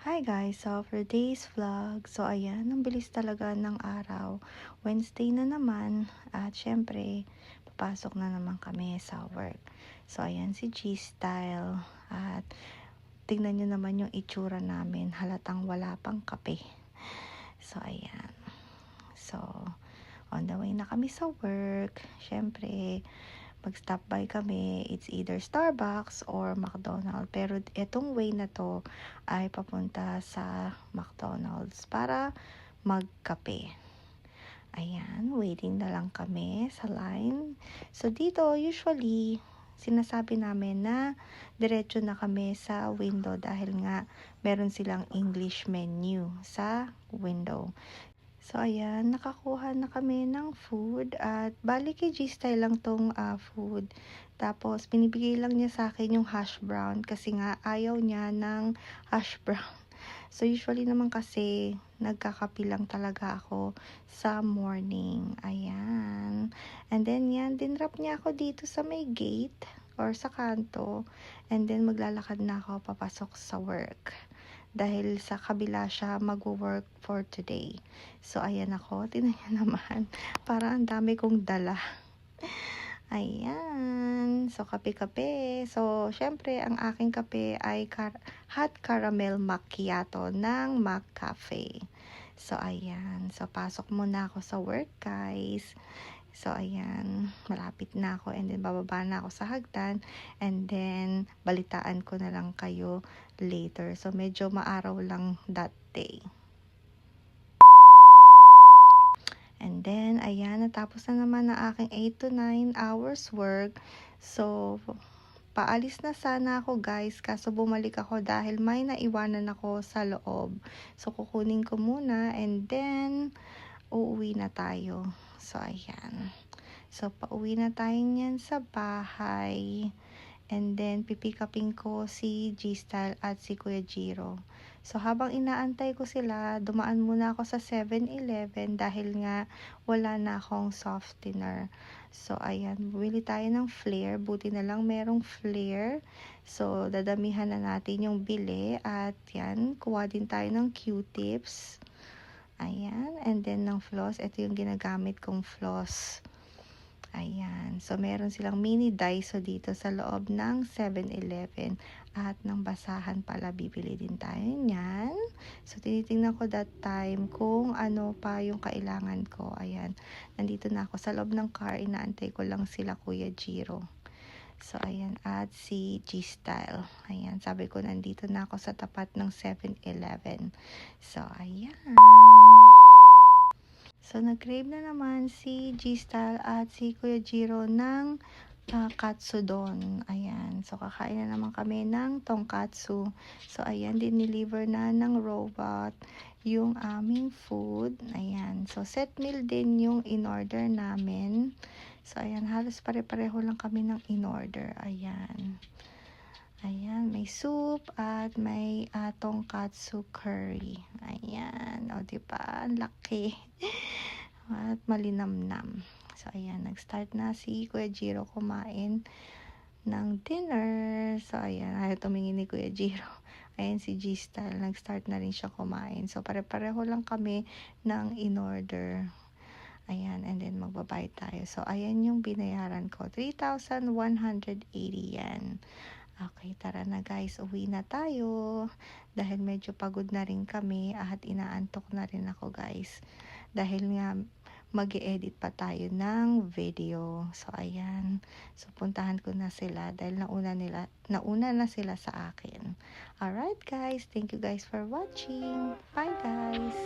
Hi guys! So for today's vlog, so ayan, ang bilis talaga ng araw. Wednesday na naman at syempre, papasok na naman kami sa work. So ayan si G-Style at tingnan nyo naman yung itsura namin, halatang wala pang kape. So ayan. So on the way na kami sa work. Syempre, mag-stop by kami, it's either Starbucks or McDonald's. Pero etong way na to ay papunta sa McDonald's para magkape. Ayan, waiting na lang kami sa line. So dito, usually, sinasabi namin na diretso na kami sa window dahil nga meron silang English menu sa window. So, ayan, nakakuha na kami ng food at bali kay G-Style lang tong food. Tapos, binibigay lang niya sa akin yung hash brown kasi nga ayaw niya ng hash brown. So, usually naman kasi, nagkakape lang talaga ako sa morning. Ayan. And then, yan, dinrap niya ako dito sa may gate or sa kanto. And then, maglalakad na ako papasok sa work. Dahil sa kabila siya magwo-work for today. So, ayan ako. Tingnan niyo naman. Parang ang dami kong dala. Ayan. So, kape-kape. So, syempre, ang aking kape ay hot caramel macchiato ng McCafe. So, ayan. So, pasok muna ako sa work, guys. So, ayan, malapit na ako and then bababa na ako sa hagdan and then balitaan ko na lang kayo later. So, medyo maaraw lang that day. And then, ayan, natapos na naman ang aking 8 to 9 hours work. So, paalis na sana ako guys, kaso bumalik ako dahil may naiwanan ako sa loob. So, kukunin ko muna and then uuwi na tayo. So, ayan. So, pauwi na tayo niyan sa bahay. And then, pipikapin ko si G-Style at si Kuya Jiro. So, habang inaantay ko sila, dumaan muna ako sa 7-Eleven dahil nga wala na akong softener. So, ayan, bumili tayo ng Flair. Buti na lang merong Flair. So, dadamihan na natin yung bili. At yan, kuha din tayo ng Q-tips. Ayan, and then ng floss. Ito yung ginagamit kong floss. Ayan. So, meron silang mini Daiso dito sa loob ng 7-Eleven. At ng basahan pala, bibili din tayo niyan. So, tinitingnan ko that time kung ano pa yung kailangan ko. Ayan. Nandito na ako sa loob ng car. Inaantay ko lang sila Kuya Jiro. So, ayan. At si G-Style. Ayan. Sabi ko, nandito na ako sa tapat ng 7-Eleven. So, ayan. So, nag-crave na naman si G-Style at si Kuya Jiro ng katsudon. Ayan. So, kakain na naman kami ng tongkatsu. So, ayan, dineliver na ng robot yung aming food. Ayan. So, set meal din yung in-order namin. So, ayan, halos pare-pareho lang kami ng in-order. Ayan. Ayan, may soup at may tongkatsu curry. Ayan. O, diba? Ang laki. At malinamnam. So, ayan. Nag-start na si Kuya Jiro kumain ng dinner. So, ayan. Ayaw tumingin ni Kuya Jiro. Ayan si G-Style. Nag-start na rin siya kumain. So, pare-pareho lang kami ng in-order. Ayan, and then magbabayad tayo. So, ayan yung binayaran ko. 3,180 yan. Okay, tara na guys. Uwi na tayo. Dahil medyo pagod na rin kami at inaantok na rin ako guys. Dahil nga mag-e-edit pa tayo ng video. So, ayan. So, puntahan ko na sila dahil nauna na sila sa akin. Alright guys. Thank you guys for watching. Bye guys.